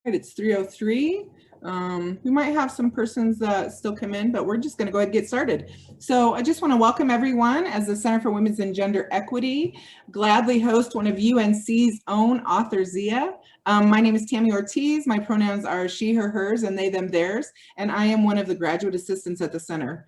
Right, it's 3:03. We might have some persons that still come in, but we're just going to go ahead and get started. So I just want to welcome everyone as the Center for Women's and Gender Equity. Gladly host one of UNC's own Ather Zia. My name is Tammy Ortiz. My pronouns are she, her, hers, and they, them, theirs. And I am one of the graduate assistants at the center.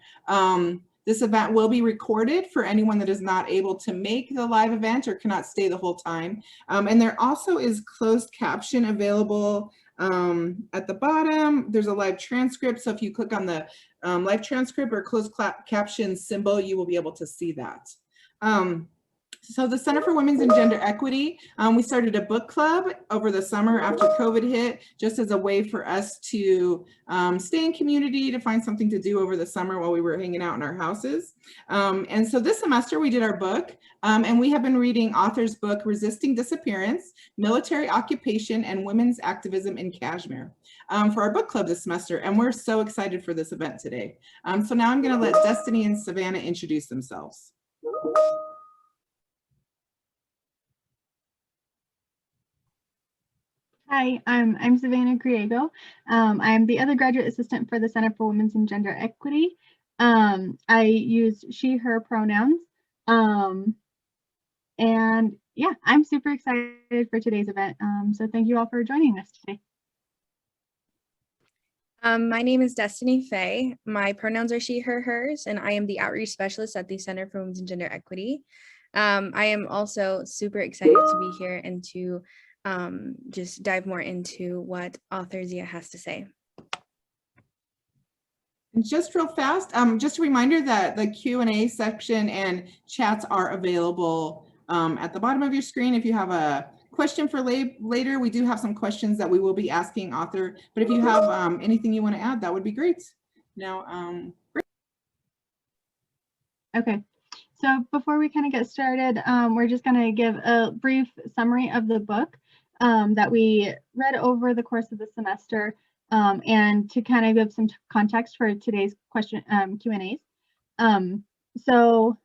This event will be recorded for anyone that is not able to make the live event or cannot stay the whole time. And there also is closed caption available at the bottom. There's a live transcript. So if you click on the live transcript or closed caption symbol, you will be able to see that. So the Center for Women's and Gender Equity, we started a book club over the summer after COVID hit, just as a way for us to stay in community, to find something to do over the summer while we were hanging out in our houses. And so this semester we did our book, and we have been reading Ather's book, Resisting Disappearance, Military Occupation and Women's Activism in Kashmir, for our book club this semester. And we're so excited for this event today. So now I'm gonna let Destiny and Savannah introduce themselves. Hi, I'm Savannah Griego. I'm the other graduate assistant for the Center for Women's and Gender Equity. I use she, her pronouns. And yeah, I'm super excited for today's event. So thank you all for joining us today. My name is Destiny Faye. My pronouns are she, her, hers, and I am the outreach specialist at the Center for Women's and Gender Equity. I am also super excited to be here and to just dive more into what Ather Zia has to say. And just real fast, just a reminder that the Q&A section and chats are available at the bottom of your screen. If you have a question for later, we do have some questions that we will be asking Ather, but if you have anything you want to add, that would be great. Now, Okay, so before we kind of get started, we're just going to give a brief summary of the book that we read over the course of the semester, and to kind of give some context for today's question Q&As. So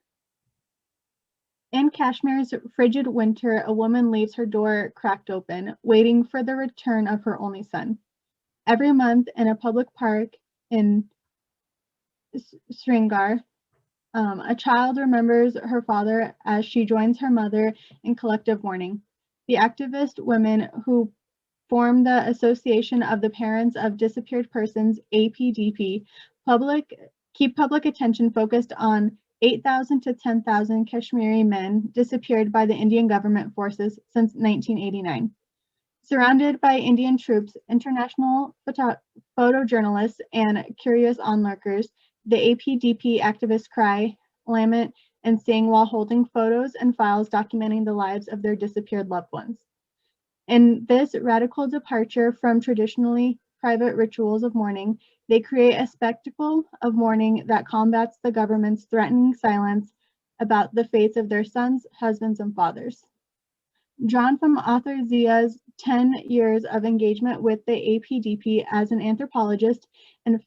in Kashmir's frigid winter, a woman leaves her door cracked open, waiting for the return of her only son. Every month in a public park in Srinagar, a child remembers her father as she joins her mother in collective mourning. The activist women who form the Association of the Parents of Disappeared Persons, APDP, keep public attention focused on 8,000 to 10,000 Kashmiri men disappeared by the Indian government forces since 1989. Surrounded by Indian troops, international photojournalists, and curious onlookers, the APDP activists cry, lament, and sing while holding photos and files documenting the lives of their disappeared loved ones. In this radical departure from traditionally private rituals of mourning, they create a spectacle of mourning that combats the government's threatening silence about the fates of their sons, husbands, and fathers. Drawn from Ather Zia's 10 years of engagement with the APDP as an anthropologist and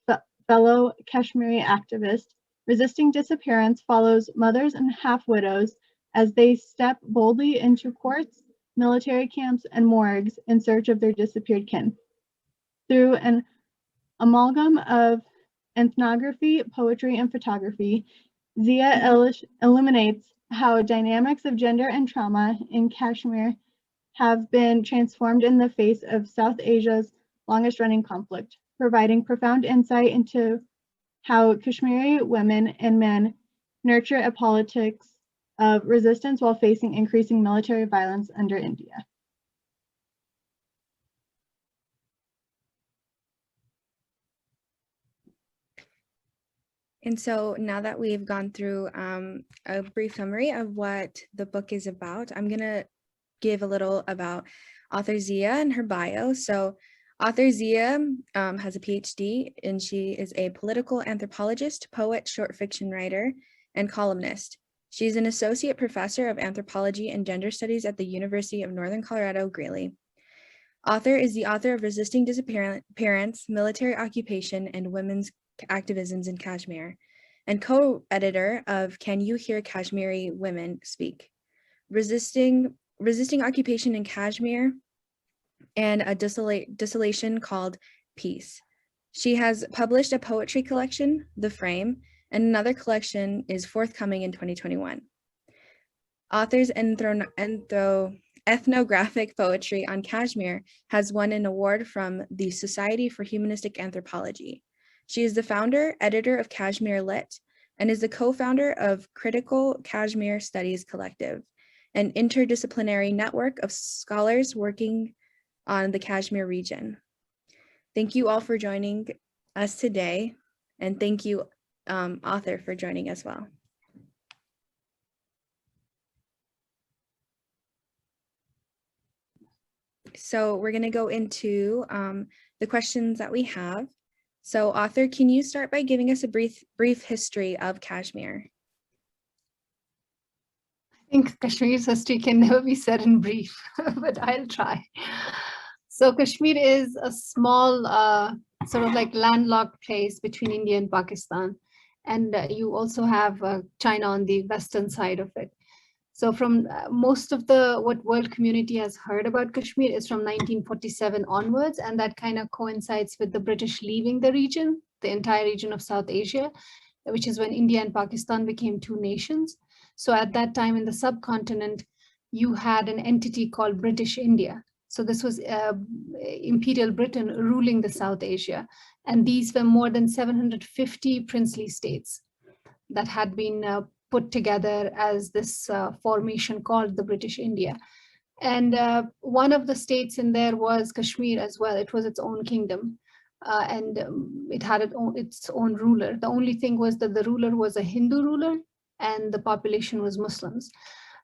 fellow Kashmiri activist, Resisting Disappearance follows mothers and half-widows as they step boldly into courts, military camps, and morgues in search of their disappeared kin. Through an amalgam of ethnography, poetry, and photography, Zia illuminates how dynamics of gender and trauma in Kashmir have been transformed in the face of South Asia's longest-running conflict, providing profound insight into how Kashmiri women and men nurture a politics of resistance while facing increasing military violence under India. And so now that we've gone through a brief summary of what the book is about, I'm going to give a little about Ather Zia and her bio. So Ather Zia has a PhD, and she is a political anthropologist, poet, short fiction writer, and columnist. She's an associate professor of anthropology and gender studies at the University of Northern Colorado, Greeley. Ather is the author of Resisting Disappearance, Military Occupation, and Women's Activisms in Kashmir, and co-editor of Can You Hear Kashmiri Women Speak? Resisting Occupation in Kashmir and a distillation called Peace. She has published a poetry collection, The Frame, and another collection is forthcoming in 2021. Ather's ethnographic poetry on Kashmir has won an award from the Society for Humanistic Anthropology. She is the founder, editor of Kashmir Lit, and is the co-founder of Critical Kashmir Studies Collective, an interdisciplinary network of scholars working on the Kashmir region. Thank you all for joining us today, and thank you, Ather, for joining as well. So we're going to go into the questions that we have. So Ather, can you start by giving us a brief history of Kashmir? I think Kashmir's history can never be said in brief, but I'll try. So Kashmir is a small sort of like landlocked place between India and Pakistan. And you also have China on the western side of it. So from most of what world community has heard about Kashmir is from 1947 onwards, and that kind of coincides with the British leaving the region, the entire region of South Asia, which is when India and Pakistan became two nations. So at that time in the subcontinent, you had an entity called British India. So this was Imperial Britain ruling the South Asia. And these were more than 750 princely states that had been put together as this formation called the British India. And one of the states in there was Kashmir as well. It was its own kingdom. And it had its own ruler. The only thing was that the ruler was a Hindu ruler and the population was Muslims,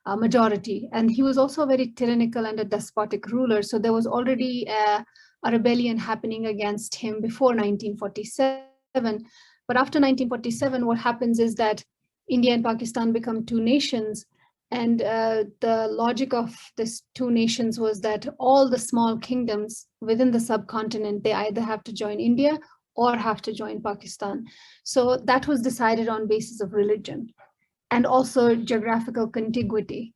majority. And he was also a very tyrannical and a despotic ruler. So there was already a rebellion happening against him before 1947. But after 1947, what happens is that India and Pakistan become two nations. And the logic of these two nations was that all the small kingdoms within the subcontinent, they either have to join India or have to join Pakistan. So that was decided on basis of religion and also geographical contiguity.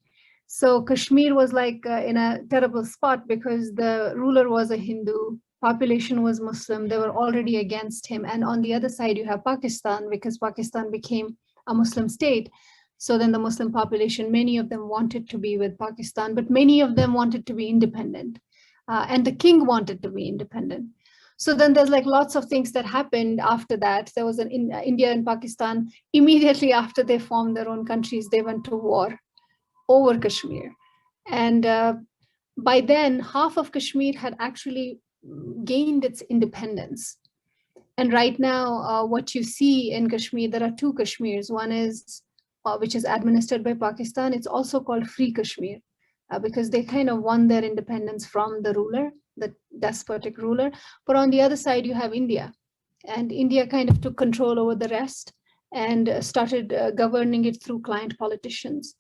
So Kashmir was like in a terrible spot because the ruler was a Hindu, population was Muslim, they were already against him. And on the other side, you have Pakistan because Pakistan became a Muslim state. So then the Muslim population, many of them wanted to be with Pakistan, but many of them wanted to be independent. And the king wanted to be independent. So then there's like lots of things that happened after that. There was India and Pakistan, immediately after they formed their own countries, they went to war over Kashmir. And by then, half of Kashmir had actually gained its independence. And right now, what you see in Kashmir, there are two Kashmirs. One is, which is administered by Pakistan. It's also called Free Kashmir because they kind of won their independence from the ruler, the despotic ruler. But on the other side, you have India. And India kind of took control over the rest and started governing it through client politicians.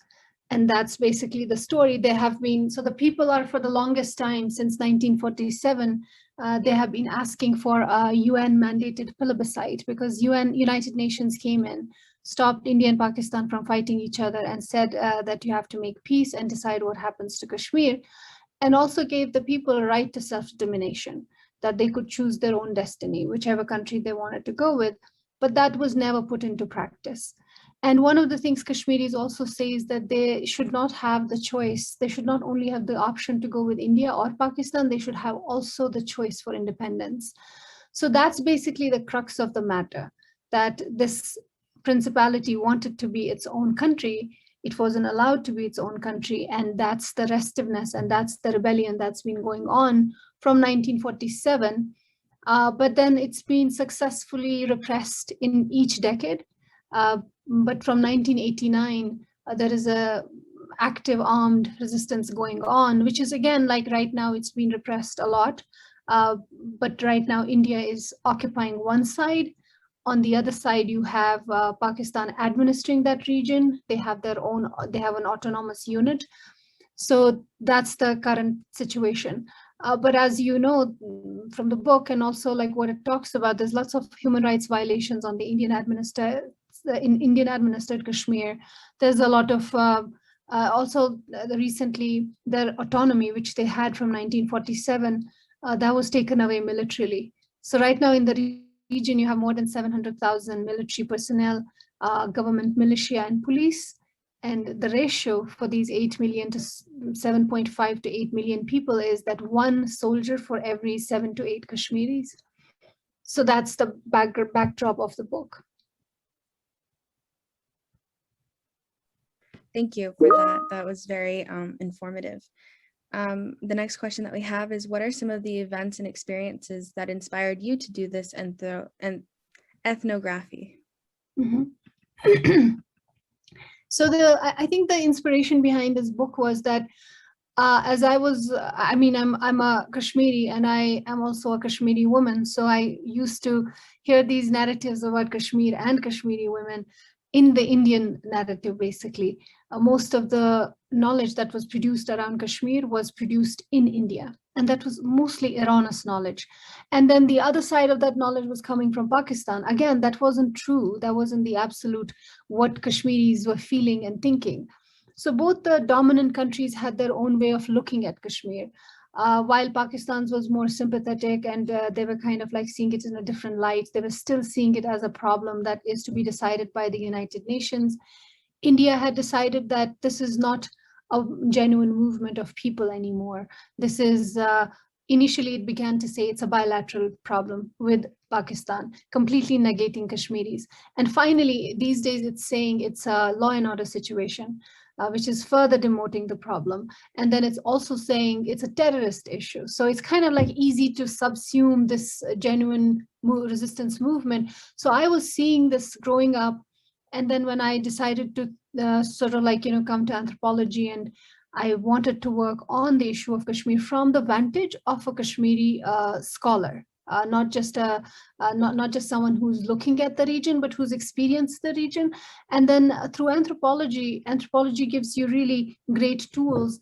And that's basically the story. They have been, so the people are for the longest time, since 1947, they have been asking for a UN mandated plebiscite because United Nations came in, stopped India and Pakistan from fighting each other and said that you have to make peace and decide what happens to Kashmir, and also gave the people a right to self-determination, that they could choose their own destiny, whichever country they wanted to go with, but that was never put into practice. And one of the things Kashmiris also say is that they should not have the choice. They should not only have the option to go with India or Pakistan, they should have also the choice for independence. So that's basically the crux of the matter, that this principality wanted to be its own country. It wasn't allowed to be its own country. And that's the restiveness and that's the rebellion that's been going on from 1947. But then it's been successfully repressed in each decade. But from 1989, there is a active armed resistance going on, which is again, like right now, it's been repressed a lot. But right now, India is occupying one side. On the other side, you have Pakistan administering that region. They have their own, they have an autonomous unit. So that's the current situation. But as you know from the book and also like what it talks about, there's lots of human rights violations on the Indian administered Kashmir. There's a lot of Recently, their autonomy, which they had from 1947, that was taken away militarily. So right now in the region, you have more than 700,000 military personnel, government militia and police. And the ratio for these 8 million to 7.5 to 8 million people is that one soldier for every 7 to 8 Kashmiris. So that's the backdrop of the book. Thank you for that. That was very informative. The next question that we have is, what are some of the events and experiences that inspired you to do this ethnography? Mm-hmm. So I think the inspiration behind this book was that as I was, I'm a Kashmiri and I am also a Kashmiri woman. So I used to hear these narratives about Kashmir and Kashmiri women in the Indian narrative, basically. Most of the knowledge that was produced around Kashmir was produced in India. And that was mostly erroneous knowledge. And then the other side of that knowledge was coming from Pakistan. Again, that wasn't true. That wasn't the absolute what Kashmiris were feeling and thinking. So both the dominant countries had their own way of looking at Kashmir. While Pakistan's was more sympathetic and they were kind of like seeing it in a different light, they were still seeing it as a problem that is to be decided by the United Nations. India had decided that this is not a genuine movement of people anymore. This is, initially it began to say it's a bilateral problem with Pakistan, completely negating Kashmiris. And finally, these days it's saying it's a law and order situation. Which is further demoting the problem. And then it's also saying it's a terrorist issue. So it's kind of like easy to subsume this genuine resistance movement. So I was seeing this growing up. And then when I decided to sort of like, come to anthropology, and I wanted to work on the issue of Kashmir from the vantage of a Kashmiri scholar. Not just someone who's looking at the region, but who's experienced the region. And then through anthropology gives you really great tools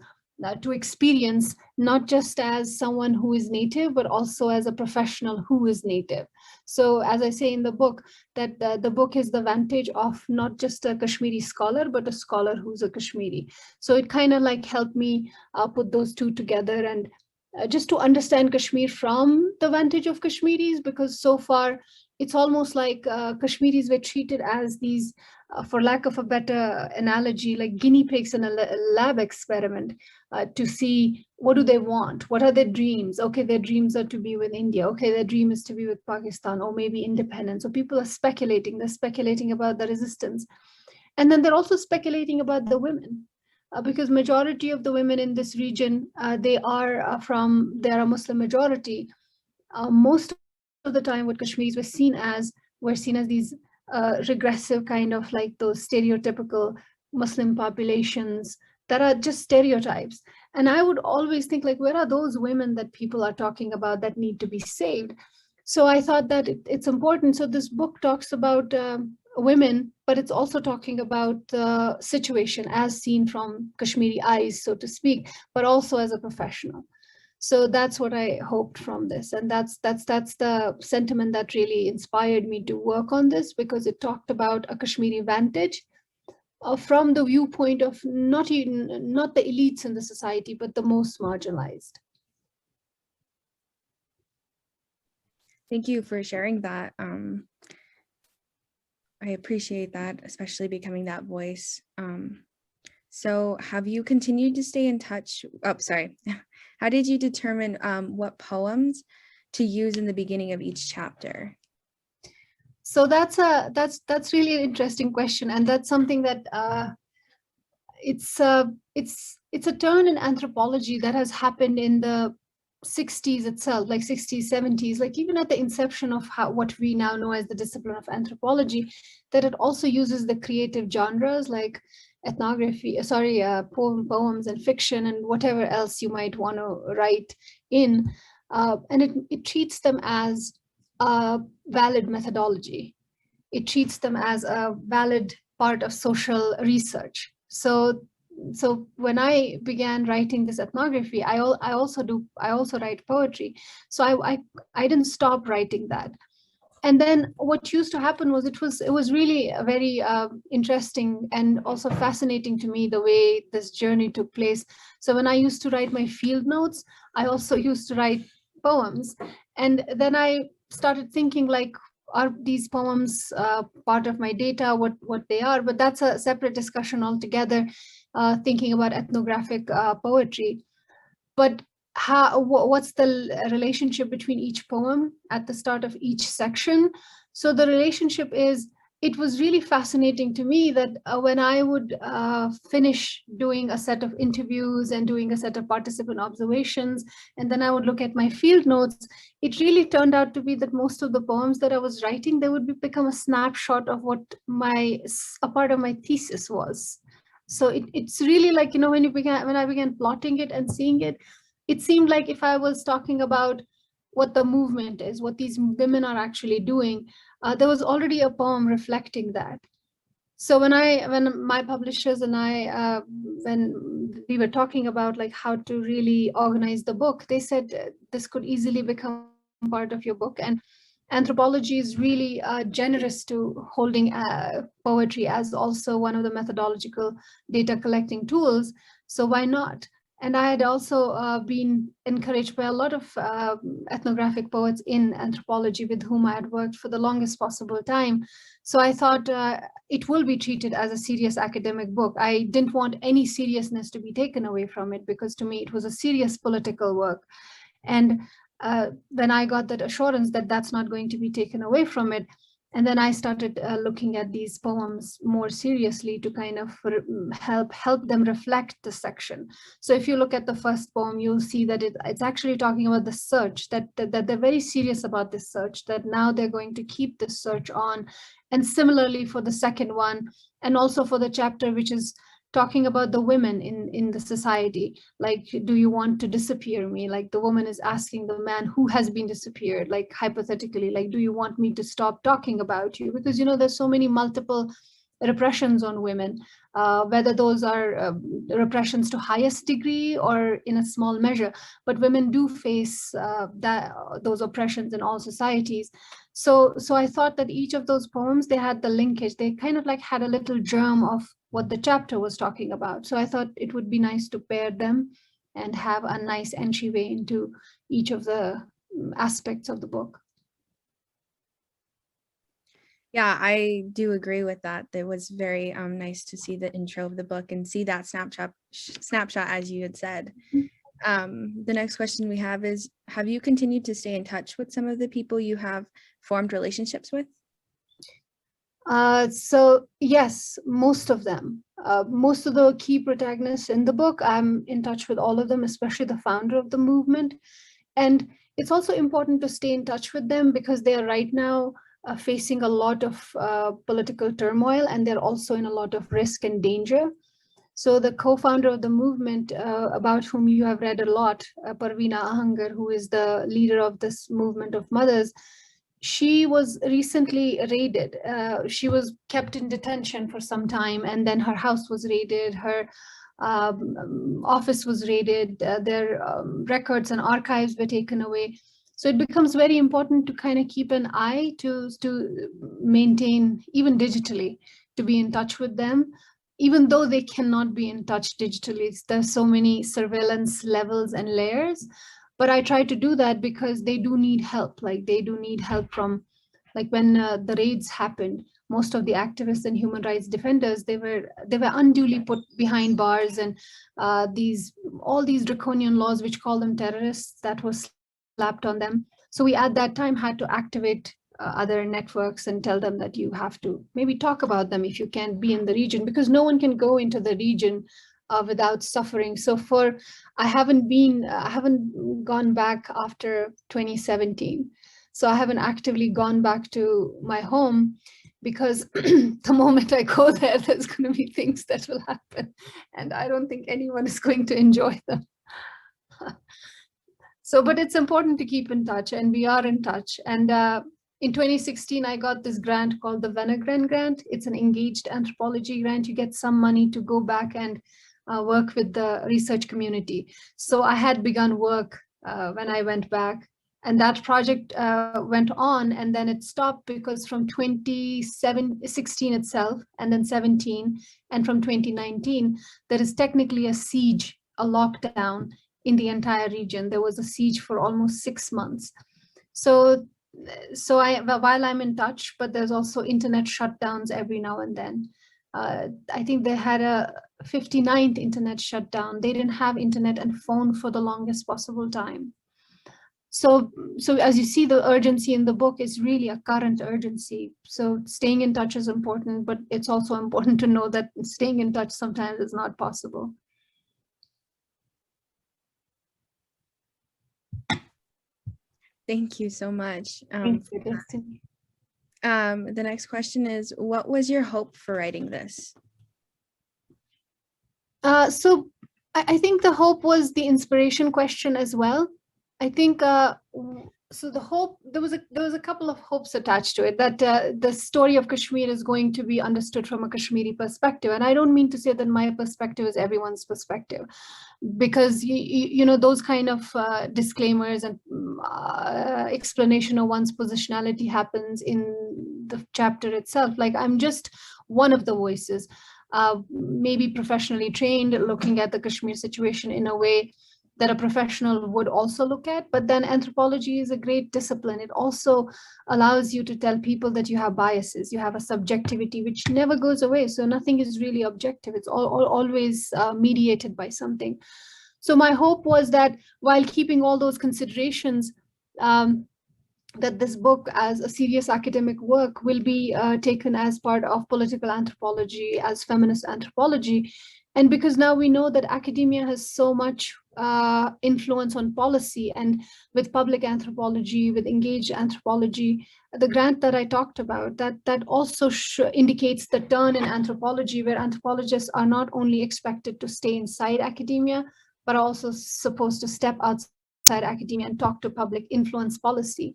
to experience, not just as someone who is native, but also as a professional who is native. So as I say in the book, that the book is the vantage of not just a Kashmiri scholar, but a scholar who's a Kashmiri. So it kind of like helped me put those two together and just to understand Kashmir from the vantage of Kashmiris, because so far it's almost like Kashmiris were treated as these, for lack of a better analogy, like guinea pigs in a lab experiment to see what do they want, what are their dreams. Okay, their dreams are to be with India. Okay, their dream is to be with Pakistan or maybe independence. So people are speculating. They're speculating about the resistance. And then they're also speculating about the women. Because majority of the women in this region, they are a Muslim majority. Most of the time, what Kashmiris were seen as these regressive kind of like those stereotypical Muslim populations that are just stereotypes. And I would always think like, where are those women that people are talking about that need to be saved? So I thought that it's important. So this book talks about women, but it's also talking about the situation as seen from Kashmiri eyes, so to speak, but also as a professional. So that's what I hoped from this. And that's the sentiment that really inspired me to work on this, because it talked about a Kashmiri vantage from the viewpoint of not the elites in the society, but the most marginalized. Thank you for sharing that. I appreciate that, especially becoming that voice. So have you continued to stay in touch? Oh, sorry. How did you determine what poems to use in the beginning of each chapter? So that's really an interesting question. And that's something that it's a turn in anthropology that has happened in the 60s itself, like 60s, 70s, like even at the inception of what we now know as the discipline of anthropology, that it also uses the creative genres like ethnography, poems and fiction and whatever else you might want to write in. And it treats them as a valid methodology. It treats them as a valid part of social research. So when I began writing this ethnography, I also write poetry. So I didn't stop writing that. And then what used to happen was it was really a very interesting and also fascinating to me the way this journey took place. So when I used to write my field notes, I also used to write poems. And then I started thinking, like, are these poems part of my data, what they are? But that's a separate discussion altogether, thinking about ethnographic poetry. But what's the relationship between each poem at the start of each section? So the relationship is, it was really fascinating to me that when I would finish doing a set of interviews and doing a set of participant observations, and then I would look at my field notes, it really turned out to be that most of the poems that I was writing, they would become a snapshot of what a part of my thesis was. So it's really like, you know, when I began plotting it and seeing it, it seemed like if I was talking about what the movement is, what these women are actually doing, there was already a poem reflecting that. So when my publishers and I, when we were talking about like how to really organize the book, they said this could easily become part of your book. And anthropology is really generous to holding poetry as also one of the methodological data collecting tools. So why not? And I had also been encouraged by a lot of ethnographic poets in anthropology with whom I had worked for the longest possible time. So I thought it will be treated as a serious academic book. I didn't want any seriousness to be taken away from it, because to me it was a serious political work. And when I got that assurance that that's not going to be taken away from it, and then I started looking at these poems more seriously to kind of help them reflect the section. So if you look at the first poem, you'll see that it's actually talking about the search, that they're very serious about this search, that now they're going to keep this search on. And similarly for the second one, and also for the chapter which is talking about the women in the society, like, do you want to disappear me? Like the woman is asking the man who has been disappeared, like hypothetically, like, do you want me to stop talking about you? Because, you know, there's so many multiple repressions on women, whether those are repressions to highest degree or in a small measure, but women do face those oppressions in all societies. So I thought that each of those poems, they had the linkage, they kind of like had a little germ of what the chapter was talking about. So I thought it would be nice to pair them and have a nice entryway into each of the aspects of the book. Yeah, I do agree with that. It was very nice to see the intro of the book and see that snapshot as you had said. The next question we have is, have you continued to stay in touch with some of the people you have formed relationships with? So yes, most of them. Most of the key protagonists in the book, I'm in touch with all of them, especially the founder of the movement. And it's also important to stay in touch with them because they are right now facing a lot of political turmoil, and they're also in a lot of risk and danger. So the co-founder of the movement, about whom you have read a lot, Parveena Ahangar, who is the leader of this movement of mothers, she was recently raided. She was kept in detention for some time, and then her house was raided, her office was raided, their records and archives were taken away. So it becomes very important to kind of keep an eye to maintain, even digitally, to be in touch with them, even though they cannot be in touch digitally. There's so many surveillance levels and layers. But I try to do that because they do need help. Like they do need help from, like when the raids happened, most of the activists and human rights defenders, they were unduly put behind bars, and all these draconian laws which call them terrorists, that was slapped on them. So we at that time had to activate other networks and tell them that you have to maybe talk about them if you can't be in the region, because no one can go into the region without suffering. So I haven't gone back after 2017. So I haven't actively gone back to my home, because the moment I go there, there's going to be things that will happen, and I don't think anyone is going to enjoy them. So, but it's important to keep in touch, and we are in touch. And in 2016, I got this grant called the Venegran Grant. It's an engaged anthropology grant. You get some money to go back and work with the research community. So I had begun work when I went back And that project went on, and then it stopped because from 2016 itself, and then 17, and from 2019, there is technically a siege, a lockdown in the entire region. There was a siege for almost 6 months. So while I'm in touch, but there's also internet shutdowns every now and then. I think they had a 59th internet shutdown. They didn't have internet and phone for the longest possible time. So as you see, the urgency in the book is really a current urgency. So staying in touch is important, but it's also important to know that staying in touch sometimes is not possible. Thank you so much. Thank you, Destiny. The next question is, what was your hope for writing this? So I think the hope was the inspiration question as well. I think so the hope, there was a couple of hopes attached to it, that the story of Kashmir is going to be understood from a Kashmiri perspective. And I don't mean to say that my perspective is everyone's perspective, because you know, those kind of disclaimers and explanation of one's positionality happens in the chapter itself. Like, I'm just one of the voices, maybe professionally trained, looking at the Kashmir situation in a way that a professional would also look at. But then anthropology is a great discipline. It also allows you to tell people that you have biases, you have a subjectivity which never goes away. So nothing is really objective. It's always mediated by something. So my hope was that while keeping all those considerations, that this book as a serious academic work will be taken as part of political anthropology, as feminist anthropology. And because now we know that academia has so much influence on policy, and with public anthropology, with engaged anthropology, the grant that I talked about, that also indicates the turn in anthropology, where anthropologists are not only expected to stay inside academia, but are also supposed to step outside academia and talk to public, influence policy.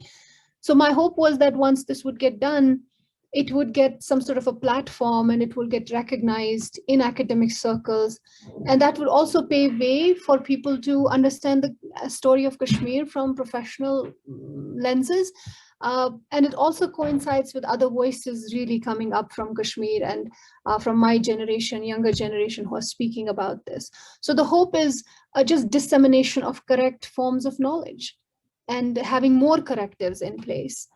So my hope was that once this would get done, it would get some sort of a platform, and it will get recognized in academic circles. And that would also pave way for people to understand the story of Kashmir from professional lenses. And it also coincides with other voices really coming up from Kashmir and from my generation, younger generation, who are speaking about this. So the hope is just dissemination of correct forms of knowledge and having more correctives in place.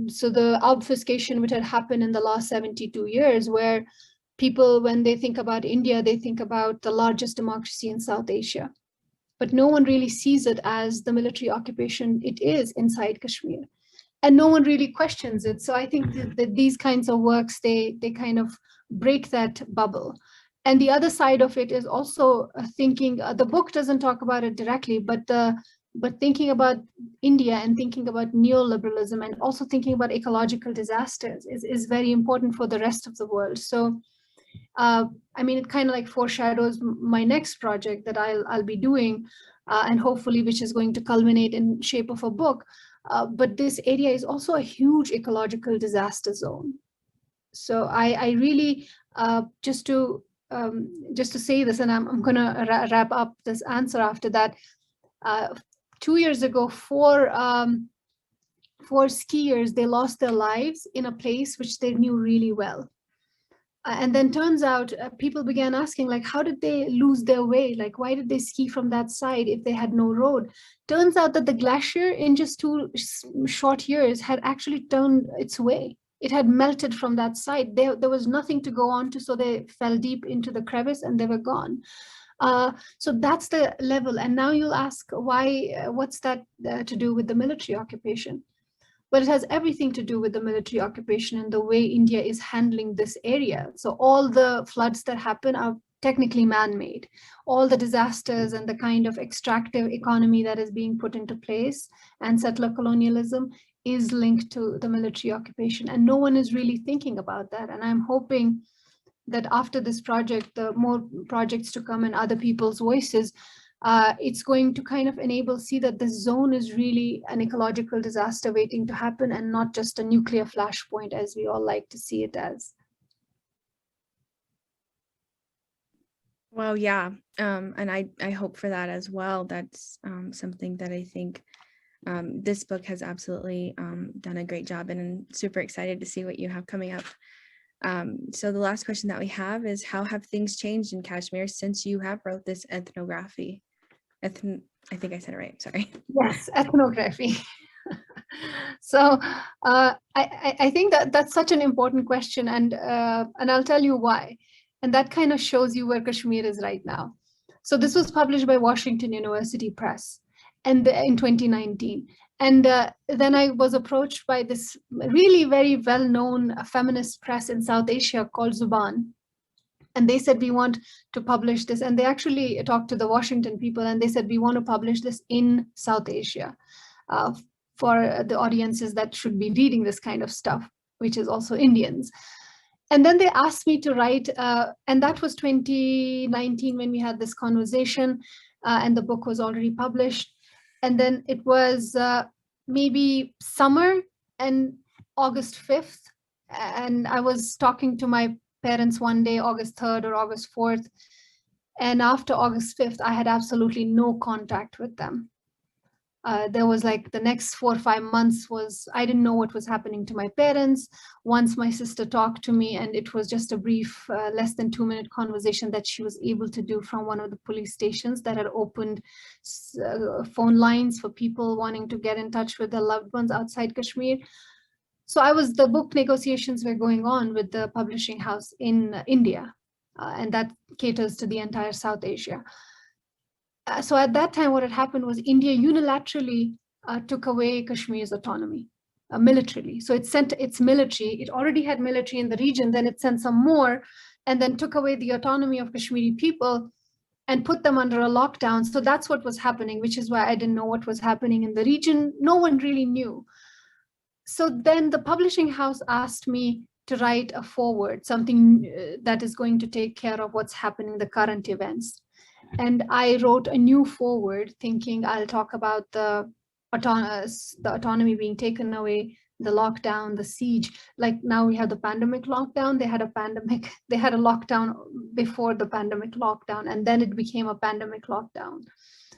So the obfuscation which had happened in the last 72 years, where people, when they think about India, they think about the largest democracy in South Asia, but no one really sees it as the military occupation it is inside Kashmir, and no one really questions it. So I think that these kinds of works, they kind of break that bubble. And the other side of it is also thinking, the book doesn't talk about it directly, but thinking about India and thinking about neoliberalism and also thinking about ecological disasters is very important for the rest of the world. So, I mean, it kind of like foreshadows my next project that I'll be doing, and hopefully which is going to culminate in shape of a book. But this area is also a huge ecological disaster zone. So I really, just to say this, and I'm going to wrap up this answer after that. 2 years ago, four skiers, they lost their lives in a place which they knew really well. And then turns out people began asking, like, how did they lose their way? Like, why did they ski from that side if they had no road? Turns out that the glacier in just 2 short years had actually turned its way. It had melted from that side. There was nothing to go on to, so they fell deep into the crevice and they were gone. So that's the level. And now you'll ask, why? What's that to do with the military occupation? Well, it has everything to do with the military occupation and the way India is handling this area. So all the floods that happen are technically man-made. All the disasters and the kind of extractive economy that is being put into place and settler colonialism is linked to the military occupation. And no one is really thinking about that. And I'm hoping that after this project, the more projects to come and other people's voices, it's going to kind of see that this zone is really an ecological disaster waiting to happen, and not just a nuclear flashpoint as we all like to see it as. Well, yeah, and I hope for that as well. That's something that I think this book has absolutely done a great job, and I'm super excited to see what you have coming up. So the last question that we have is, how have things changed in Kashmir since you have wrote this ethnography? I think I said it right, sorry. Yes, ethnography. So I think that that's such an important question, and I'll tell you why. And that kind of shows you where Kashmir is right now. So this was published by Washington University Press, and in 2019. And then I was approached by this really very well-known feminist press in South Asia called Zuban. And they said, we want to publish this. And they actually talked to the Washington people, and they said, we want to publish this in South Asia for the audiences that should be reading this kind of stuff, which is also Indians. And then they asked me to write, and that was 2019 when we had this conversation, and the book was already published. And then it was maybe summer and August 5th. And I was talking to my parents one day, August 3rd or August 4th. And after August 5th, I had absolutely no contact with them. There was like the next 4 or 5 months was, I didn't know what was happening to my parents. Once my sister talked to me, and it was just a brief, less than 2-minute conversation that she was able to do from one of the police stations that had opened phone lines for people wanting to get in touch with their loved ones outside Kashmir. So the book negotiations were going on with the publishing house in India, and that caters to the entire South Asia. So at that time, what had happened was India unilaterally took away Kashmir's autonomy militarily. So it sent its military, it already had military in the region, then it sent some more, and then took away the autonomy of Kashmiri people and put them under a lockdown. So that's what was happening, which is why I didn't know what was happening in the region. No one really knew. So then the publishing house asked me to write a foreword, something that is going to take care of what's happening, the current events. And I wrote a new foreword thinking I'll talk about the autonomy being taken away, the lockdown, the siege. Like now we have the pandemic lockdown. They had a lockdown before the pandemic lockdown, and then it became a pandemic lockdown.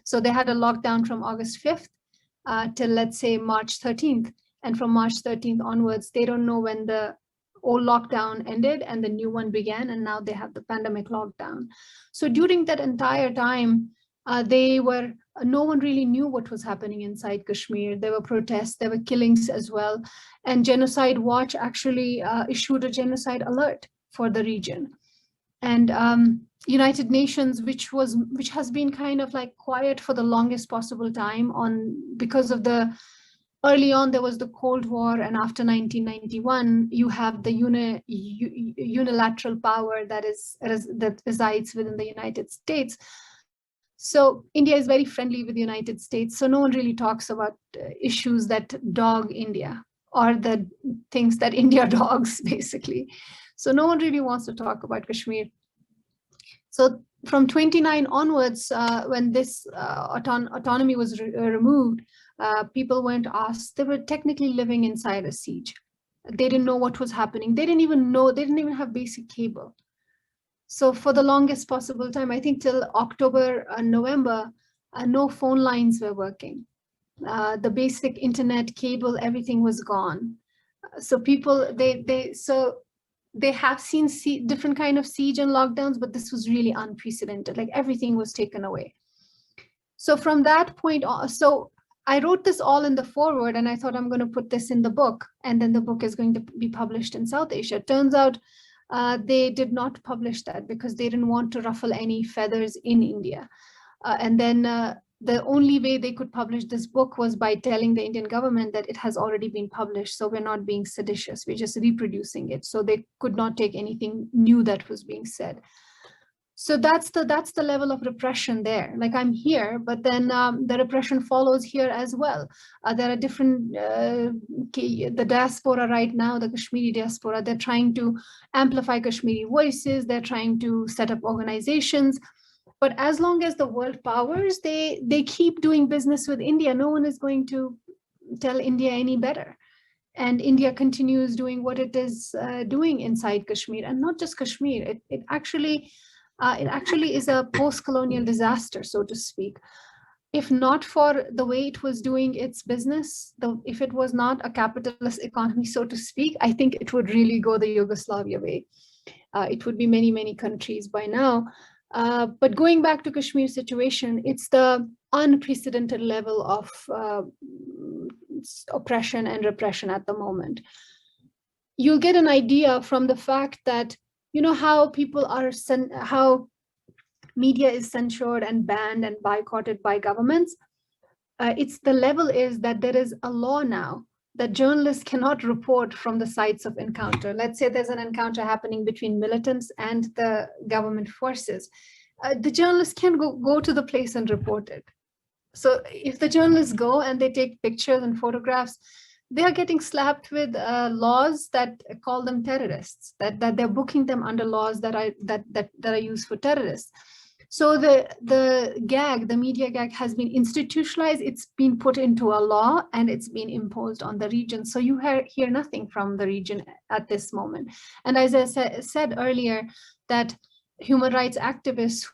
So they had a lockdown from August 5th till, let's say, March 13th. And from March 13th onwards, they don't know when the old lockdown ended and the new one began, and now they have the pandemic lockdown. So during that entire time, no one really knew what was happening inside Kashmir. There were protests, there were killings as well. And Genocide Watch actually issued a genocide alert for the region. And United Nations, which has been kind of like quiet for the longest possible time because of early on, there was the Cold War, and after 1991, you have the unilateral power that resides within the United States. So India is very friendly with the United States. So no one really talks about issues that dog India, or the things that India dogs, basically. So no one really wants to talk about Kashmir. So from 29 onwards, when this autonomy was removed, people weren't asked. They were technically living inside a siege. They didn't know what was happening. They didn't even have basic cable. So for the longest possible time, I think till October, November, no phone lines were working. The basic internet cable, everything was gone. So people, they have seen different kind of siege and lockdowns, but this was really unprecedented. Like everything was taken away. So from that point on, so I wrote this all in the foreword, and I thought I'm going to put this in the book, and then the book is going to be published in South Asia. Turns out they did not publish that because they didn't want to ruffle any feathers in India. And then the only way they could publish this book was by telling the Indian government that it has already been published. So we're not being seditious, we're just reproducing it. So they could not take anything new that was being said. So that's the level of repression there. Like I'm here, but then the repression follows here as well. There are different, the diaspora right now, the Kashmiri diaspora, they're trying to amplify Kashmiri voices. They're trying to set up organizations. But as long as the world powers, they keep doing business with India. No one is going to tell India any better. And India continues doing what it is doing inside Kashmir, and not just Kashmir. It actually is a post-colonial disaster, so to speak. if not for the way it was doing its business, if it was not a capitalist economy, so to speak, I think it would really go the Yugoslavia way. It would be many, many countries by now. But going back to Kashmir situation, it's the unprecedented level of oppression and repression at the moment. You'll get an idea from the fact that, you know, how people are, how media is censored and banned and boycotted by governments. It's the level is that there is a law now that journalists cannot report from the sites of encounter. Let's say there's an encounter happening between militants and the government forces. The journalists can go to the place and report it. So if the journalists go and they take pictures and photographs, they are getting slapped with laws that call them terrorists, that they're booking them under laws that are used for terrorists. So the media gag has been institutionalized, it's been put into a law, and it's been imposed on the region. So you hear nothing from the region at this moment. And as I said earlier, that human rights activists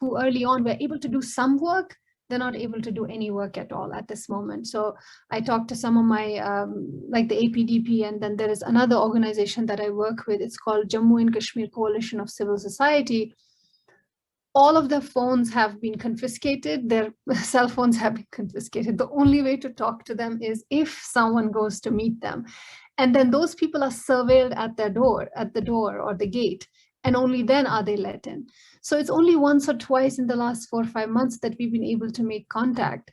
who early on were able to do some work, they're not able to do any work at all at this moment. So I talked to some of my, like the APDP, and then there is another organization that I work with. It's called Jammu and Kashmir Coalition of Civil Society. All of their phones have been confiscated. Their cell phones have been confiscated. The only way to talk to them is if someone goes to meet them. And then those people are surveilled at the door or the gate, and only then are they let in. So it's only once or twice in the last 4 or 5 months that we've been able to make contact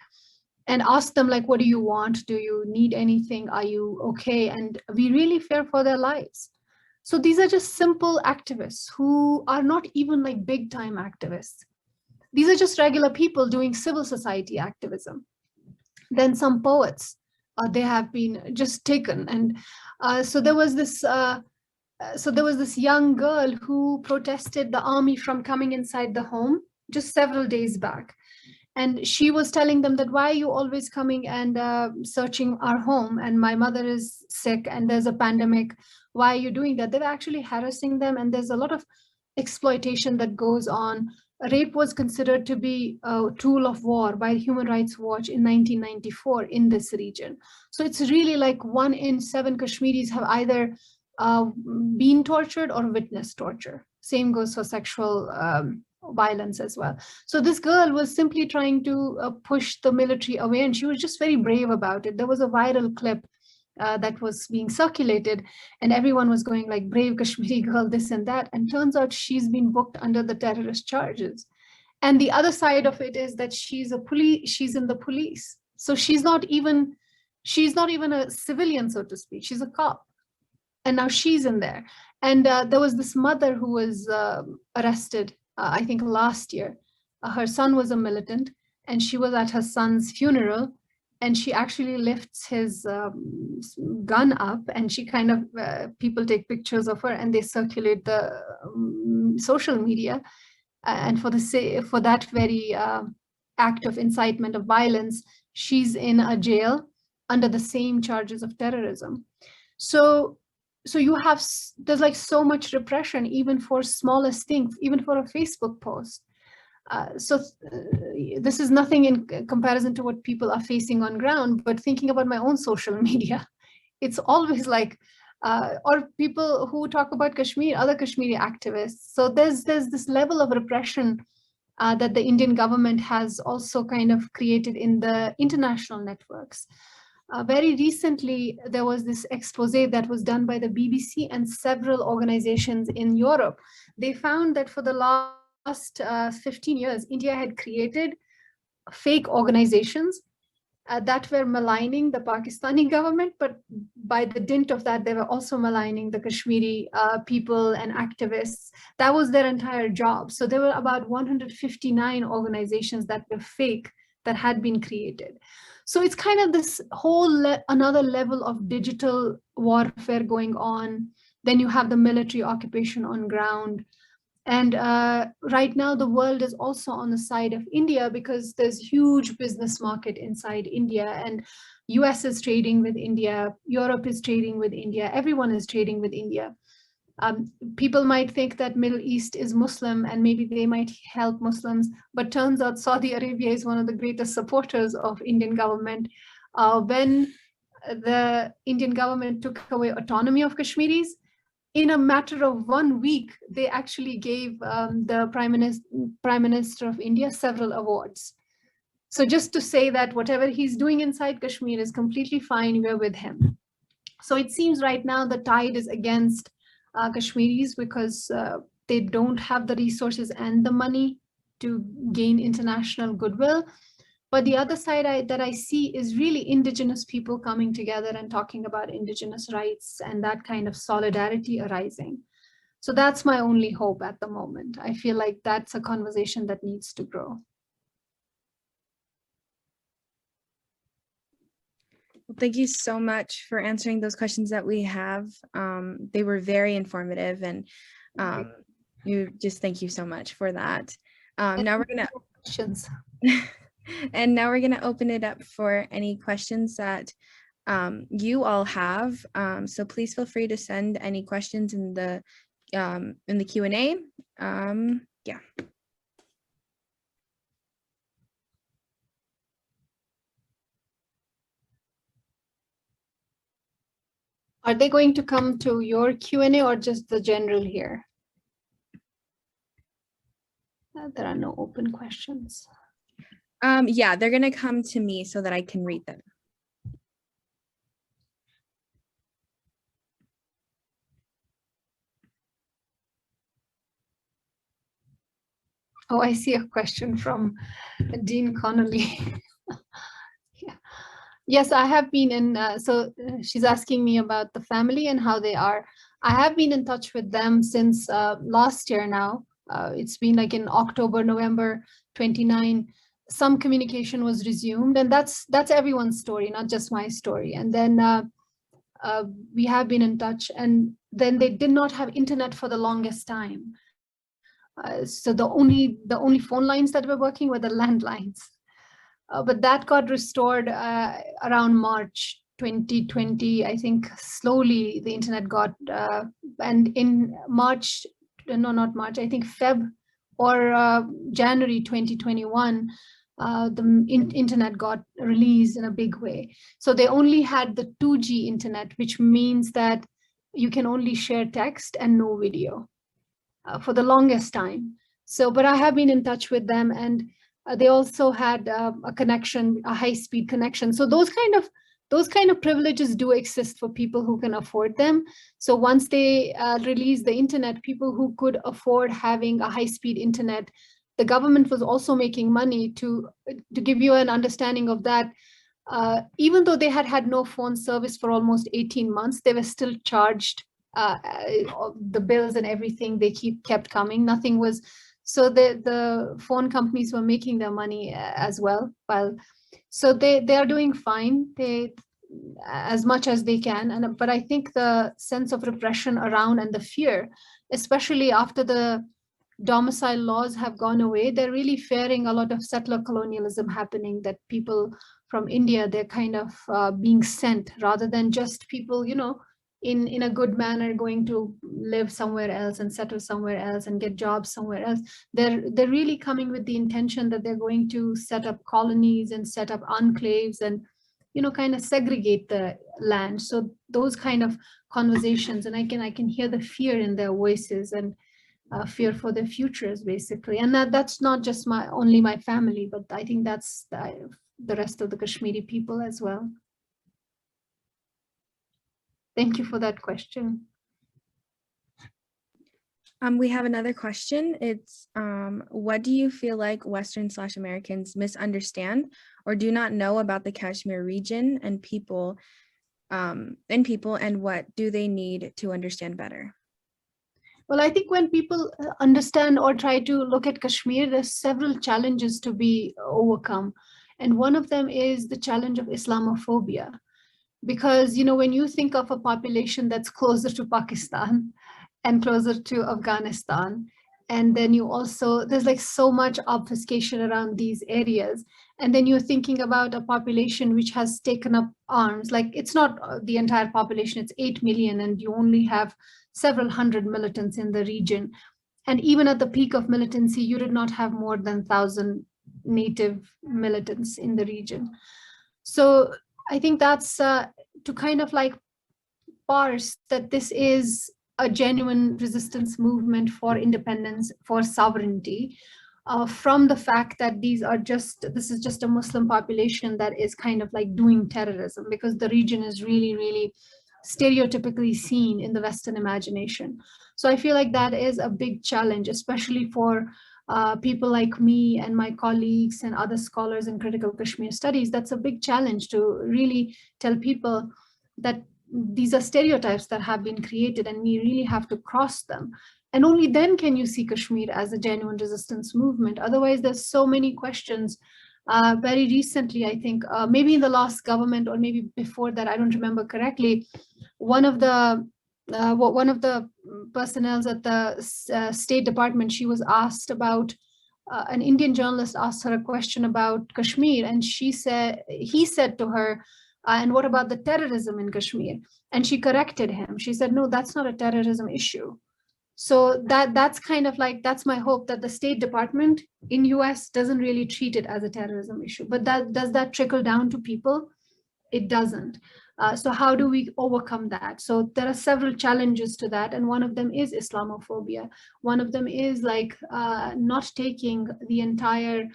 and ask them, like, what do you want? Do you need anything? Are you okay? And we really fear for their lives. So these are just simple activists who are not even like big time activists. These are just regular people doing civil society activism. Then some poets, they have been just taken. And so there was this young girl who protested the army from coming inside the home just several days back. And she was telling them that, why are you always coming and searching our home? And my mother is sick and there's a pandemic. Why are you doing that? They were actually harassing them. And there's a lot of exploitation that goes on. Rape was considered to be a tool of war by Human Rights Watch in 1994 in this region. So it's really like 1 in 7 Kashmiris have either been tortured or witnessed torture. Same goes for sexual violence as well. So this girl was simply trying to push the military away, and she was just very brave about it. There was a viral clip that was being circulated, and everyone was going like, brave Kashmiri girl, this and that. And turns out she's been booked under the terrorist charges. And the other side of it is that she's in the police. So she's not even a civilian, so to speak. She's a cop. And now she's in there. And there was this mother who was arrested, I think last year. Her son was a militant, and she was at her son's funeral, and she actually lifts his gun up, and she kind of, people take pictures of her and they circulate the social media. And for that very act of incitement of violence, she's in a jail under the same charges of terrorism. So there's like so much repression, even for smallest things, even for a Facebook post. This is nothing in comparison to what people are facing on ground, but thinking about my own social media, it's always like, or people who talk about Kashmir, other Kashmiri activists. So there's this level of repression that the Indian government has also kind of created in the international networks. Very recently, there was this expose that was done by the BBC and several organizations in Europe. They found that for the last 15 years, India had created fake organizations that were maligning the Pakistani government, but by the dint of that, they were also maligning the Kashmiri people and activists. That was their entire job. So there were about 159 organizations that were fake that had been created. So it's kind of this whole another level of digital warfare going on. Then you have the military occupation on ground. And right now the world is also on the side of India because there's huge business market inside India, and US is trading with India, Europe is trading with India, everyone is trading with India. People might think that Middle East is Muslim and maybe they might help Muslims, but turns out Saudi Arabia is one of the greatest supporters of Indian government. When the Indian government took away autonomy of Kashmiris, in a matter of 1 week, they actually gave the Prime Minister of India several awards. So just to say that whatever he's doing inside Kashmir is completely fine, we're with him. So it seems right now the tide is against Kashmiris because they don't have the resources and the money to gain international goodwill. But the other side that I see is really indigenous people coming together and talking about indigenous rights and that kind of solidarity arising. So that's my only hope at the moment. I feel like that's a conversation that needs to grow. Well, thank you so much for answering those questions that we have. They were very informative, and thank you so much for that. Now we're gonna questions. And now we're gonna open it up for any questions that you all have. So please feel free to send any questions in the Q&A. Yeah. Are they going to come to your Q&A or just the general here? There are no open questions. Yeah, they're gonna come to me so that I can read them. Oh, I see a question from Dean Connolly. Yeah. Yes, I have been in, she's asking me about the family and how they are. I have been in touch with them since last year now. It's been like in October, November 29, some communication was resumed, and that's everyone's story, not just my story. And then we have been in touch, and then they did not have internet for the longest time. So the only phone lines that were working were the landlines. But that got restored around March 2020. I think slowly the internet got, and in March, no, not March, I think Feb or January 2021, the internet got released in a big way. So they only had the 2G internet, which means that you can only share text and no video for the longest time. So, but I have been in touch with them, and they also had a connection, a high-speed connection. So those kind of privileges do exist for people who can afford them. So once they released the internet, people who could afford having a high-speed internet, the government was also making money. To give you an understanding of that, even though they had no phone service for almost 18 months, they were still charged the bills and everything. They kept coming. Nothing was. So the phone companies were making their money as well. So they are doing fine. They as much as they can. But I think the sense of repression around and the fear, especially after the domicile laws have gone away, they're really fearing a lot of settler colonialism happening, that people from India, they're kind of being sent rather than just people, in a good manner going to live somewhere else and settle somewhere else and get jobs somewhere else. They're really coming with the intention that they're going to set up colonies and set up enclaves and kind of segregate the land. So those kind of conversations, and I can hear the fear in their voices and fear for their futures, basically. And that's not just only my family, but I think that's the rest of the Kashmiri people as well. Thank you for that question. We have another question. It's what do you feel like Western/Americans misunderstand or do not know about the Kashmir region and people, and what do they need to understand better? Well, I think when people understand or try to look at Kashmir, there's several challenges to be overcome. And one of them is the challenge of Islamophobia. Because, when you think of a population that's closer to Pakistan and closer to Afghanistan, and then there's like so much obfuscation around these areas. And then you're thinking about a population which has taken up arms. Like, it's not the entire population, it's 8 million, and you only have several hundred militants in the region. And even at the peak of militancy, you did not have more than 1,000 native militants in the region. So I think that's to kind of like parse that this is a genuine resistance movement for independence, for sovereignty, from the fact that this is just a Muslim population that is kind of like doing terrorism, because the region is really, really stereotypically seen in the Western imagination. So I feel like that is a big challenge, especially for people like me and my colleagues and other scholars in critical Kashmir studies. That's a big challenge to really tell people that these are stereotypes that have been created and we really have to cross them. And only then can you see Kashmir as a genuine resistance movement. Otherwise, there's so many questions. Very recently, I think, maybe in the last government or maybe before that, I don't remember correctly, one of the personnel at the State Department, she was asked about, an Indian journalist asked her a question about Kashmir, and he said to her, and what about the terrorism in Kashmir? And she corrected him. She said, no, that's not a terrorism issue. So that's kind of like, that's my hope, that the State Department in US doesn't really treat it as a terrorism issue. But does that trickle down to people? It doesn't. So how do we overcome that? So there are several challenges to that. And one of them is Islamophobia. One of them is like not taking the entire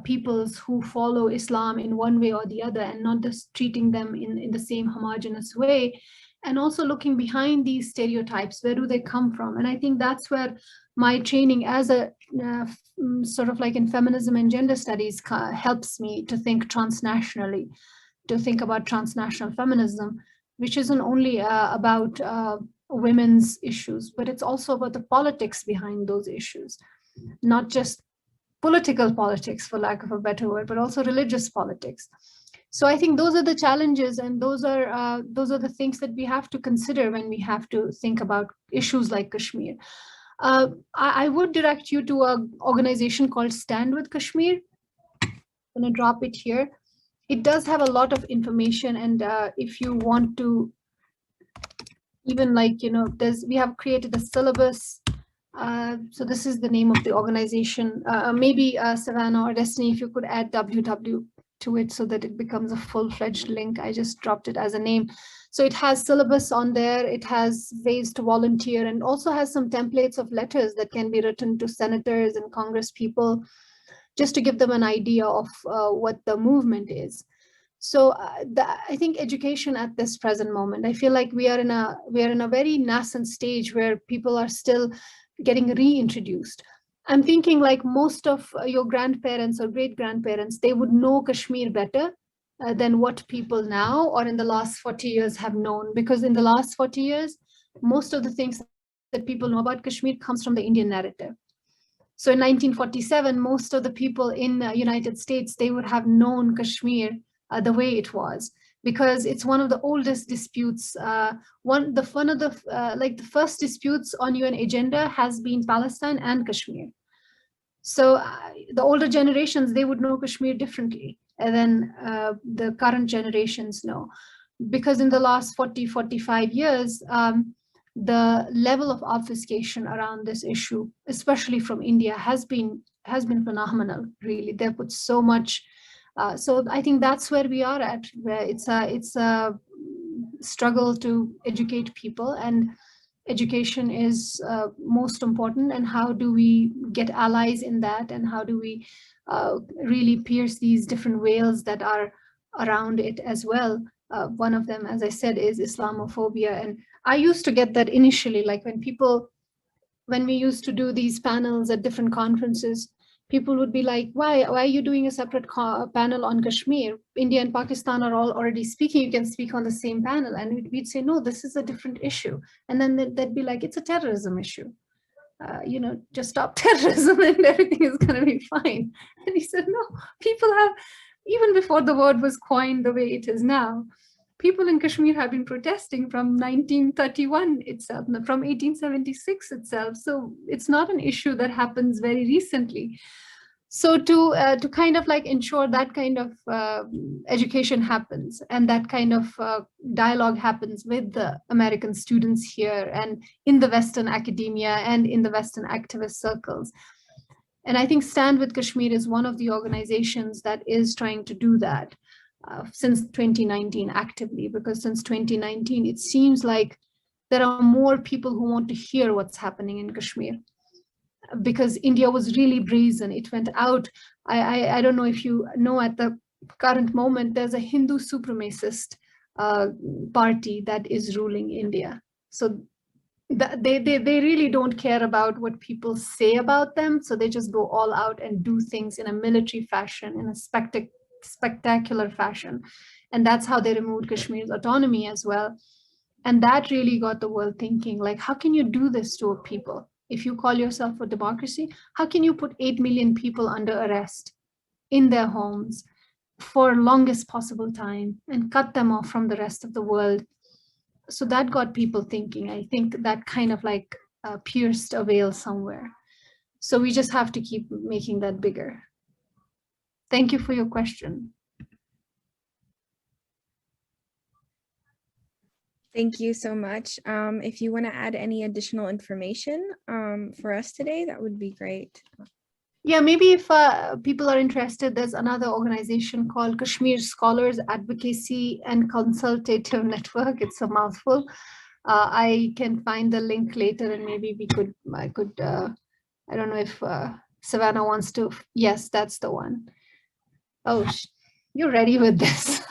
peoples who follow Islam in one way or the other, and not just treating them in the same homogenous way. And also looking behind these stereotypes, where do they come from? And I think that's where my training as a sort of like in feminism and gender studies helps me to think transnationally, to think about transnational feminism, which isn't only about women's issues, but it's also about the politics behind those issues, not just political politics, for lack of a better word, but also religious politics. So I think those are the challenges, and those are the things that we have to consider when we have to think about issues like Kashmir. I would direct you to an organization called Stand with Kashmir. I'm going to drop it here. It does have a lot of information, and if you want to, even like, we have created a syllabus. So this is the name of the organization. Maybe Savannah or Destiny, if you could add www to it so that it becomes a full-fledged link. I just dropped it as a name. So it has syllabus on there. It has ways to volunteer, and also has some templates of letters that can be written to senators and Congress people, just to give them an idea of what the movement is. So I think education at this present moment, I feel like we are in a very nascent stage where people are still getting reintroduced. I'm thinking like most of your grandparents or great-grandparents, they would know Kashmir better than what people now or in the last 40 years have known, because in the last 40 years, most of the things that people know about Kashmir comes from the Indian narrative. So in 1947, most of the people in the United States, they would have known Kashmir the way it was, because it's one of the oldest disputes. The first disputes on UN agenda has been Palestine and Kashmir. So the older generations, they would know Kashmir differently than the current generations know, because in the last 40, 45 years, the level of obfuscation around this issue, especially from India, has been phenomenal. Really, they put so much. So I think that's where we are at, where it's a struggle to educate people, and education is most important. And how do we get allies in that, and how do we really pierce these different veils that are around it as well? One of them, as I said, is Islamophobia. And I used to get that initially, like when we used to do these panels at different conferences, people would be like, why are you doing a separate panel on Kashmir? India and Pakistan are all already speaking. You can speak on the same panel. And we'd say, no, this is a different issue. And then they'd be like, it's a terrorism issue. Just stop terrorism and everything is going to be fine. And he said, no, people have, even before the word was coined the way it is now, people in Kashmir have been protesting from 1931 itself, from 1876 itself. So it's not an issue that happens very recently. So to kind of like ensure that kind of education happens and that kind of dialogue happens with the American students here and in the Western academia and in the Western activist circles. And I think Stand with Kashmir is one of the organizations that is trying to do that since 2019 actively, because since 2019, it seems like there are more people who want to hear what's happening in Kashmir. Because India was really brazen. It went out. I don't know if you know, at the current moment, there's a Hindu supremacist party that is ruling India. So they really don't care about what people say about them. So they just go all out and do things in a military fashion, in a spectacular fashion. And that's how they removed Kashmir's autonomy as well. And that really got the world thinking, like, how can you do this to a people? If you call yourself a democracy, how can you put 8 million people under arrest in their homes for longest possible time and cut them off from the rest of the world? So that got people thinking. I think that kind of like pierced a veil somewhere. So we just have to keep making that bigger. Thank you for your question. Thank you so much. If you want to add any additional information for us today, that would be great. Yeah, maybe if people are interested, there's another organization called Kashmir Scholars Advocacy and Consultative Network. It's a mouthful. I can find the link later, and maybe I don't know if Savannah wants to. Yes, that's the one. Oh, you're ready with this.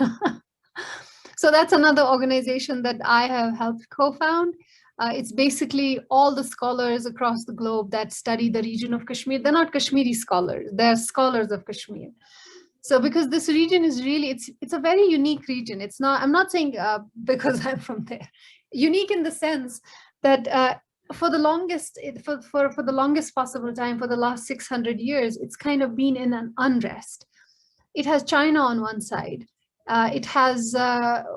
So that's another organization that I have helped co-found. It's basically all the scholars across the globe that study the region of Kashmir. They're not Kashmiri scholars, they're scholars of Kashmir. So because this region is really, it's a very unique region. It's not, I'm not saying because I'm from there, unique in the sense that for the longest possible time, for the last 600 years, it's kind of been in an unrest. It has China on one side. It has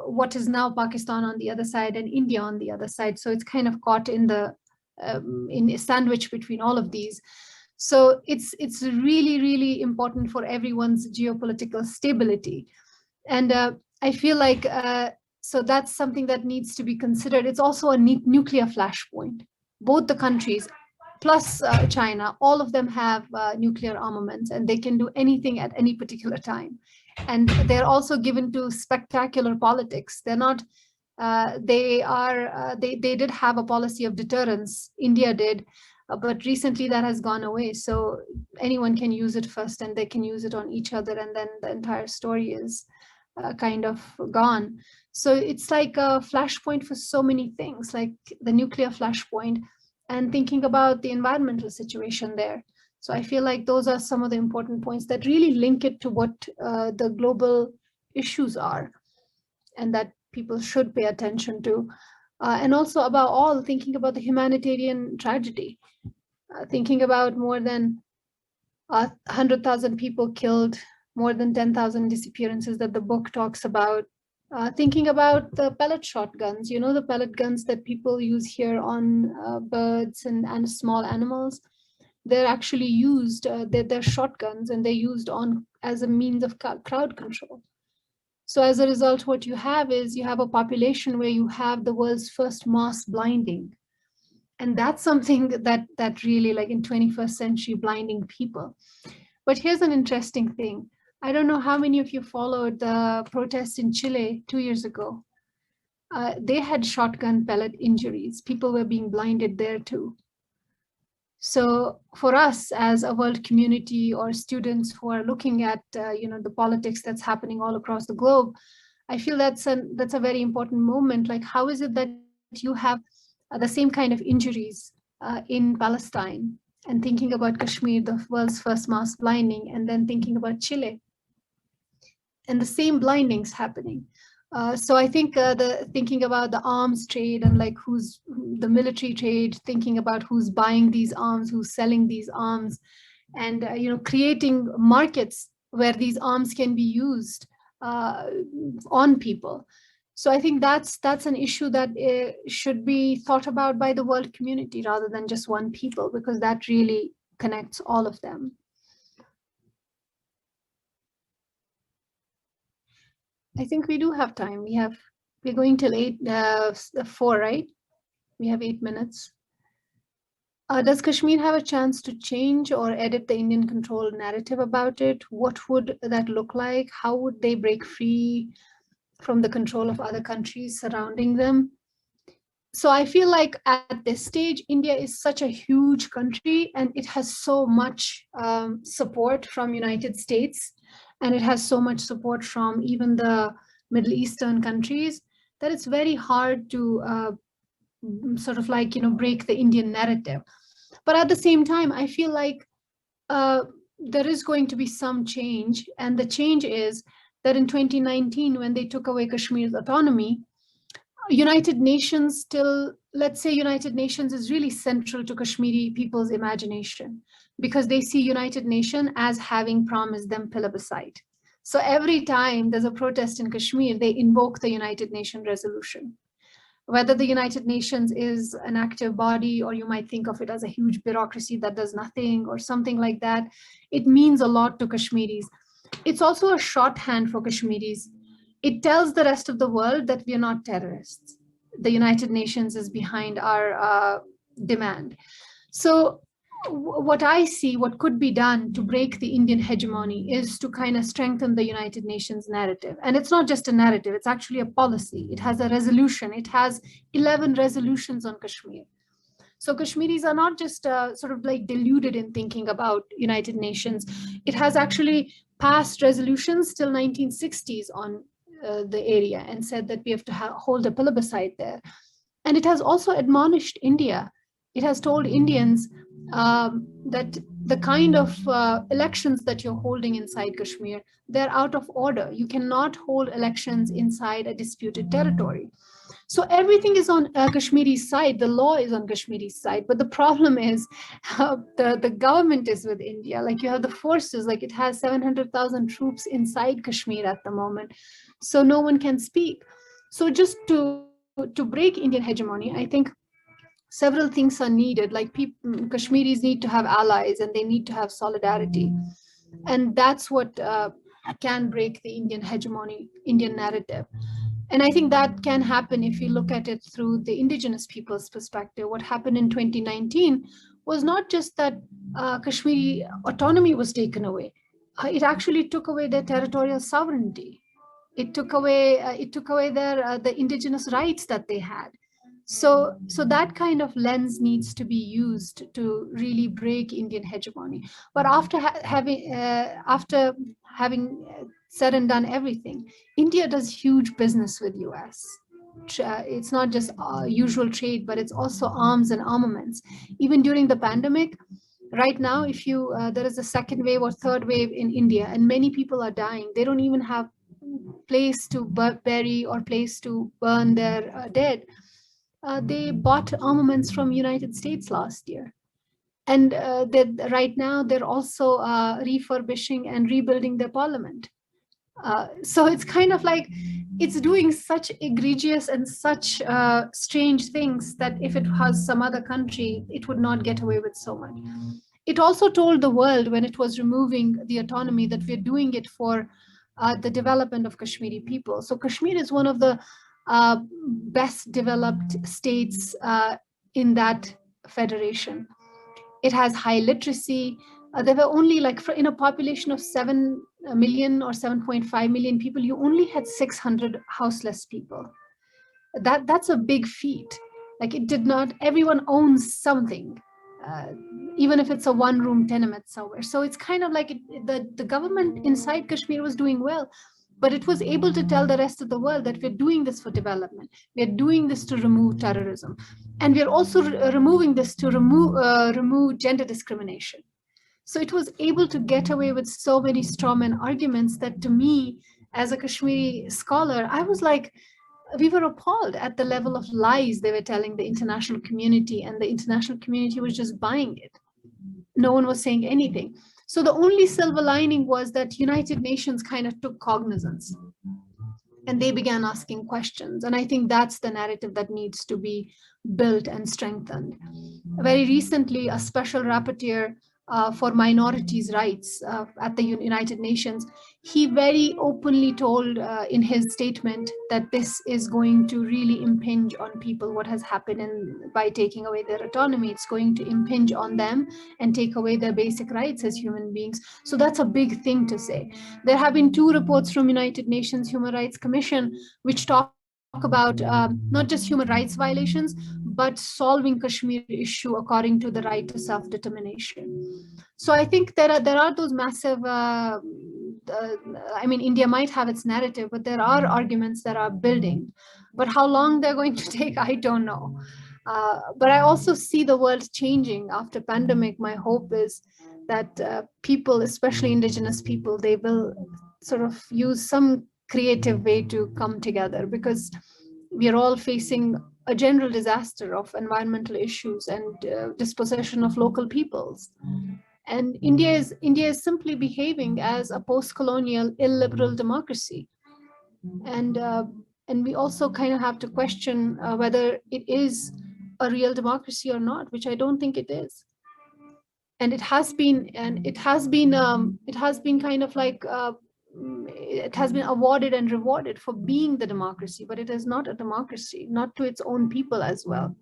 what is now Pakistan on the other side and India on the other side. So it's kind of caught in the in a sandwich between all of these. So it's really, really important for everyone's geopolitical stability. And I feel like, so that's something that needs to be considered. It's also a nuclear flashpoint. Both the countries, plus China, all of them have nuclear armaments, and they can do anything at any particular time. And they're also given to spectacular politics. They're not, they did have a policy of deterrence, India did, but recently that has gone away. So anyone can use it first and they can use it on each other, and then the entire story is kind of gone. So it's like a flashpoint for so many things, like the nuclear flashpoint, and thinking about the environmental situation there. So I feel like those are some of the important points that really link it to what the global issues are and that people should pay attention to. And also above all, thinking about the humanitarian tragedy, thinking about more than 100,000 people killed, more than 10,000 disappearances that the book talks about, thinking about the pellet shotguns, you know, the pellet guns that people use here on birds and small animals. They're actually used, they're shotguns, and they're used as a means of crowd control. So as a result, what you have is you have a population where you have the world's first mass blinding. And that's something that really, like in 21st century, blinding people. But here's an interesting thing. I don't know how many of you followed the protests in Chile 2 years ago. They had shotgun pellet injuries. People were being blinded there too. So for us as a world community or students who are looking at the politics that's happening all across the globe, I feel that's a very important moment. Like, how is it that you have the same kind of injuries in Palestine, and thinking about Kashmir, the world's first mass blinding, and then thinking about Chile and the same blindings happening. So I think thinking about the arms trade and like who's the military trade, thinking about who's buying these arms, who's selling these arms, and creating markets where these arms can be used on people. So I think that's an issue that should be thought about by the world community rather than just one people, because that really connects all of them. I think we do have time. We're going till 4, right? We have 8 minutes. Does Kashmir have a chance to change or edit the Indian control narrative about it? What would that look like? How would they break free from the control of other countries surrounding them? So I feel like at this stage, India is such a huge country and it has so much support from United States, and it has so much support from even the Middle Eastern countries, that it's very hard to sort of like, break the Indian narrative. But at the same time, I feel like there is going to be some change. And the change is that in 2019, when they took away Kashmir's autonomy, United Nations still, let's say United Nations is really central to Kashmiri people's imagination, because they see United Nations as having promised them plebiscite. So every time there's a protest in Kashmir, they invoke the United Nations resolution. Whether the United Nations is an active body, or you might think of it as a huge bureaucracy that does nothing or something like that, it means a lot to Kashmiris. It's also a shorthand for Kashmiris. It tells the rest of the world that we are not terrorists. The United Nations is behind our demand. So what I see, what could be done to break the Indian hegemony, is to kind of strengthen the United Nations narrative. And it's not just a narrative, it's actually a policy. It has a resolution. It has 11 resolutions on Kashmir. So Kashmiris are not just sort of like deluded in thinking about United Nations. It has actually passed resolutions till 1960s on the area and said that we have to hold a plebiscite there. And it has also admonished India. It has told Indians that the kind of elections that you're holding inside Kashmir, they're out of order. You cannot hold elections inside a disputed territory. So everything is on Kashmiri's side. The law is on Kashmiri's side. But the problem is the government is with India. Like you have the forces, like it has 700,000 troops inside Kashmir at the moment. So no one can speak. So just to break Indian hegemony, I think several things are needed. Like Kashmiris need to have allies and they need to have solidarity. And that's what can break the Indian hegemony, Indian narrative. And I think that can happen if you look at it through the indigenous people's perspective. What happened in 2019 was not just that Kashmiri autonomy was taken away. It actually took away their territorial sovereignty. It took away their the indigenous rights that they had. So that kind of lens needs to be used to really break Indian hegemony. But after having said and done everything, India does huge business with US. It's not just usual trade, but it's also arms and armaments. Even during the pandemic, right now, if you there is a second wave or third wave in India, and many people are dying, they don't even have place to bury or place to burn their dead. They bought armaments from United States last year. And right now, they're also refurbishing and rebuilding their parliament. So it's kind of like, it's doing such egregious and such strange things that if it was some other country, it would not get away with so much. It also told the world when it was removing the autonomy that we're doing it for the development of Kashmiri people. So Kashmir is one of the best developed states in that federation. It has high literacy. There were only in a population of 7 million or 7.5 million people, you only had 600 houseless people. That's a big feat. Like it did not, everyone owns something, even if it's a one-room tenement somewhere. So it's kind of like the government inside Kashmir was doing well, but it was able to tell the rest of the world that we're doing this for development. We're doing this to remove terrorism. And we're also removing this to remove gender discrimination. So it was able to get away with so many strawman arguments that to me, as a Kashmiri scholar, I was like, we were appalled at the level of lies they were telling the international community, and the international community was just buying it. No one was saying anything. So the only silver lining was that United Nations kind of took cognizance and they began asking questions. And I think that's the narrative that needs to be built and strengthened. Very recently, a special rapporteur for minorities' rights at the United Nations, he very openly told in his statement that this is going to really impinge on people, what has happened by taking away their autonomy. It's going to impinge on them and take away their basic rights as human beings. So that's a big thing to say. There have been 2 reports from United Nations Human Rights Commission which talk about not just human rights violations, but solving Kashmir issue according to the right to self-determination. So I think there are those massive, I mean, India might have its narrative, but there are arguments that are building. But how long they're going to take, I don't know. But I also see the world changing after pandemic. My hope is that people, especially indigenous people, they will sort of use some creative way to come together, because we are all facing a general disaster of environmental issues and dispossession of local peoples. And India is simply behaving as a post-colonial illiberal democracy. And we also kind of have to question whether it is a real democracy or not, which I don't think it is. And it has been kind of like it has been awarded and rewarded for being the democracy, but it is not a democracy, not to its own people as well.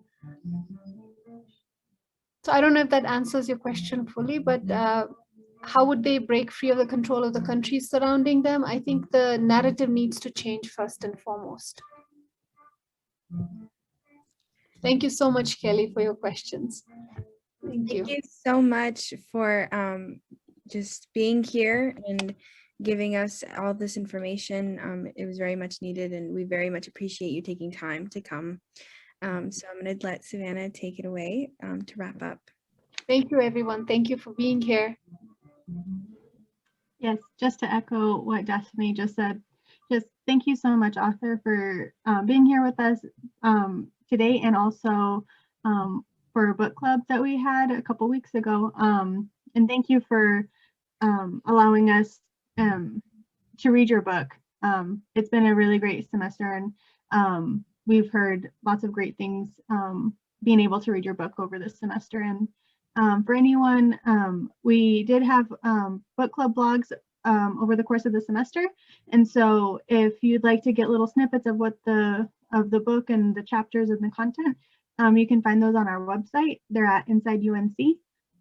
So I don't know if that answers your question fully, but how would they break free of the control of the countries surrounding them? I think the narrative needs to change first and foremost. Thank you so much, Kelly, for your questions. Thank you. Thank you so much for just being here and giving us all this information. It was very much needed, and we very much appreciate you taking time to come. So I'm going to let Savannah take it away to wrap up. Thank you, everyone. Thank you for being here. Yes, just to echo what Destiny just said, just thank you so much, Ather, for being here with us today, and also for book club that we had a couple weeks ago. And thank you for allowing us to read your book. It's been a really great semester, and we've heard lots of great things being able to read your book over this semester. And for anyone, we did have book club blogs over the course of the semester. And so if you'd like to get little snippets of what the book and the chapters and the content, you can find those on our website. They're at Inside UNC.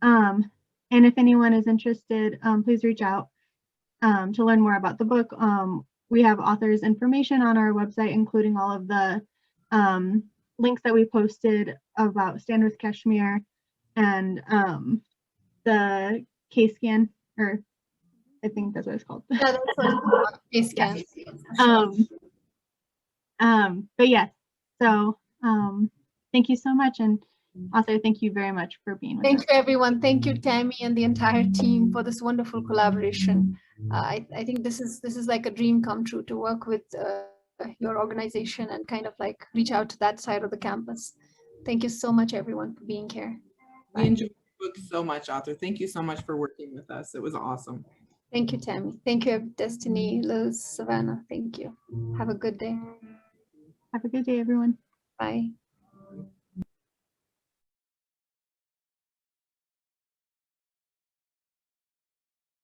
And if anyone is interested, please reach out to learn more about the book. We have authors' information on our website, including all of the links that we posted about Stand with Kashmir and the case scan, or I think that's what it's called. Yeah, that's what case scan. But yes, so thank you so much, and Ather, thank you very much for being with us. Thank you, everyone. Thank you, Tammy, and the entire team for this wonderful collaboration. I think this is like a dream come true to work with your organization and kind of like reach out to that side of the campus. Thank you so much, everyone, for being here. We enjoyed the book so much, Ather. Thank you so much for working with us. It was awesome. Thank you, Tammy. Thank you, Destiny, Liz, Savannah. Thank you. Have a good day. Have a good day, everyone. Bye.